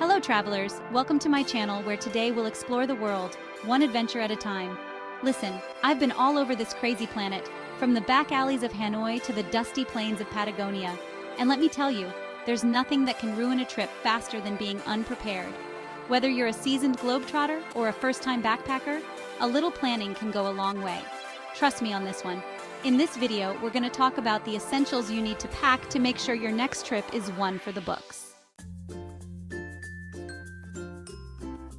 Hello travelers, welcome to my channel where today we'll explore the world, one adventure at a time. Listen, I've been all over this crazy planet, from the back alleys of Hanoi to the dusty plains of Patagonia. And let me tell you, there's nothing that can ruin a trip faster than being unprepared. Whether you're a seasoned globetrotter or a first-time backpacker, a little planning can go a long way. Trust me on this one. In this video, we're going to talk about the essentials you need to pack to make sure your next trip is one for the books.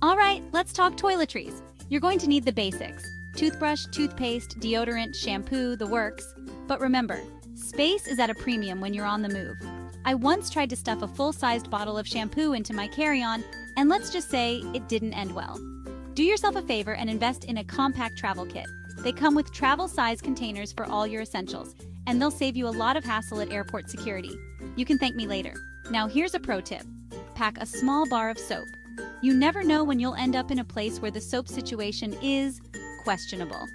Alright, let's talk toiletries. You're going to need the basics. Toothbrush, toothpaste, deodorant, shampoo, the works. But remember, space is at a premium when you're on the move. I once tried to stuff a full-sized bottle of shampoo into my carry-on, and let's just say it didn't end well. Do yourself a favor and invest in a compact travel kit. They come with travel-size containers for all your essentials, and they'll save you a lot of hassle at airport security. You can thank me later. Now here's a pro tip. Pack a small bar of soap. You never know when you'll end up in a place where the soap situation is questionable.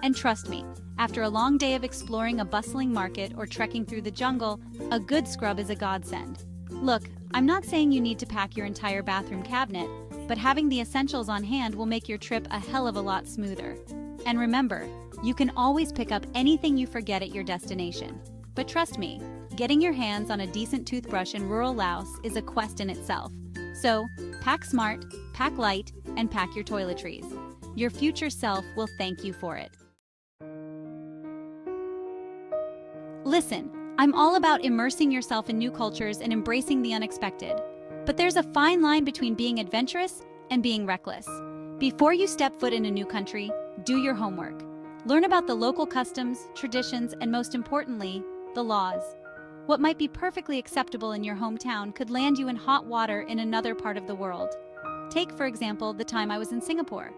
And trust me, after a long day of exploring a bustling market or trekking through the jungle, a good scrub is a godsend. Look, I'm not saying you need to pack your entire bathroom cabinet, but having the essentials on hand will make your trip a hell of a lot smoother. And remember, you can always pick up anything you forget at your destination. But trust me, getting your hands on a decent toothbrush in rural Laos is a quest in itself. So, pack smart, pack light, and pack your toiletries. Your future self will thank you for it. Listen, I'm all about immersing yourself in new cultures and embracing the unexpected. But there's a fine line between being adventurous and being reckless. Before you step foot in a new country, do your homework. Learn about the local customs, traditions, and most importantly, the laws. What might be perfectly acceptable in your hometown could land you in hot water in another part of the world. Take, for example, the time I was in Singapore.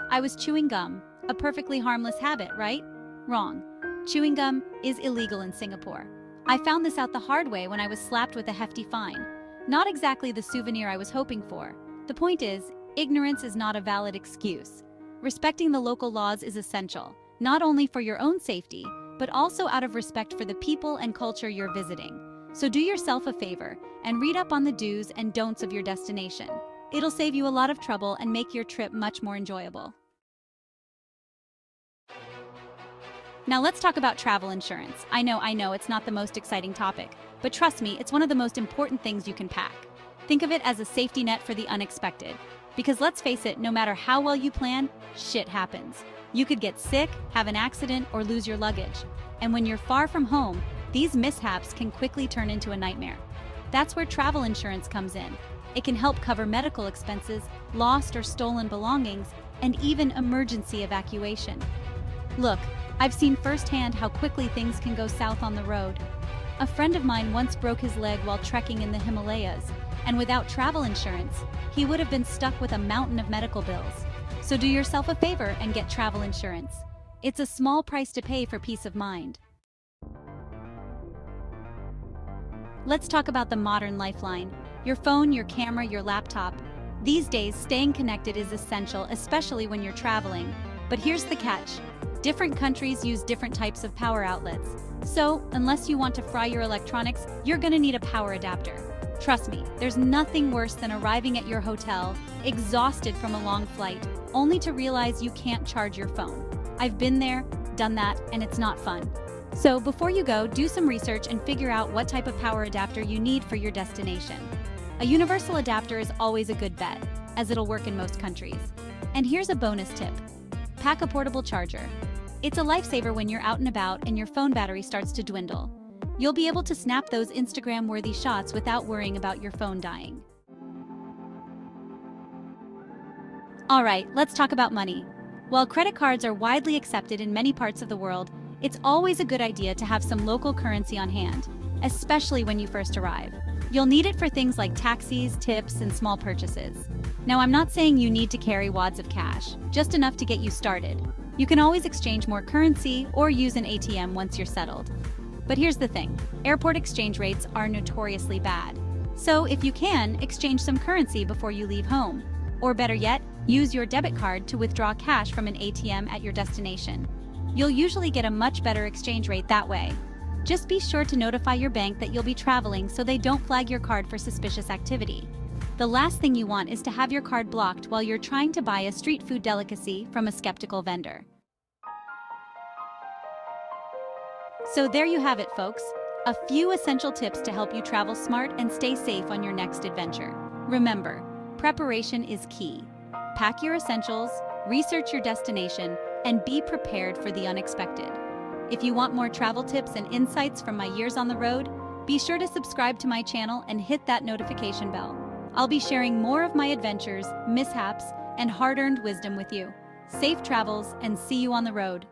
I was chewing gum, a perfectly harmless habit, right? Wrong. Chewing gum is illegal in Singapore. I found this out the hard way when I was slapped with a hefty fine. Not exactly the souvenir I was hoping for. The point is, ignorance is not a valid excuse. Respecting the local laws is essential, not only for your own safety, but also out of respect for the people and culture you're visiting. So do yourself a favor and read up on the do's and don'ts of your destination. It'll save you a lot of trouble and make your trip much more enjoyable. Now let's talk about travel insurance. I know, it's not the most exciting topic, but trust me, it's one of the most important things you can pack. Think of it as a safety net for the unexpected. Because let's face it, no matter how well you plan, shit happens. You could get sick, have an accident, or lose your luggage. And when you're far from home, these mishaps can quickly turn into a nightmare. That's where travel insurance comes in. It can help cover medical expenses, lost or stolen belongings, and even emergency evacuation. Look, I've seen firsthand how quickly things can go south on the road. A friend of mine once broke his leg while trekking in the Himalayas, and without travel insurance, he would have been stuck with a mountain of medical bills. So do yourself a favor and get travel insurance. It's a small price to pay for peace of mind. Let's talk about the modern lifeline. Your phone, your camera, your laptop. These days, staying connected is essential, especially when you're traveling. But here's the catch. Different countries use different types of power outlets. So, unless you want to fry your electronics, you're gonna need a power adapter. Trust me, there's nothing worse than arriving at your hotel, exhausted from a long flight, only to realize you can't charge your phone. I've been there, done that, and it's not fun. So before you go, do some research and figure out what type of power adapter you need for your destination. A universal adapter is always a good bet, as it'll work in most countries. And here's a bonus tip. Pack a portable charger. It's a lifesaver when you're out and about and your phone battery starts to dwindle. You'll be able to snap those Instagram-worthy shots without worrying about your phone dying. Alright, let's talk about money. While credit cards are widely accepted in many parts of the world, it's always a good idea to have some local currency on hand, especially when you first arrive. You'll need it for things like taxis, tips, and small purchases. Now, I'm not saying you need to carry wads of cash, just enough to get you started. You can always exchange more currency or use an ATM once you're settled. But here's the thing, airport exchange rates are notoriously bad. So if you can, exchange some currency before you leave home. Or better yet, use your debit card to withdraw cash from an ATM at your destination. You'll usually get a much better exchange rate that way. Just be sure to notify your bank that you'll be traveling so they don't flag your card for suspicious activity. The last thing you want is to have your card blocked while you're trying to buy a street food delicacy from a skeptical vendor. So there you have it, folks. A few essential tips to help you travel smart and stay safe on your next adventure. Remember, preparation is key. Pack your essentials, research your destination, and be prepared for the unexpected. If you want more travel tips and insights from my years on the road, be sure to subscribe to my channel and hit that notification bell. I'll be sharing more of my adventures, mishaps, and hard-earned wisdom with you. Safe travels, and see you on the road.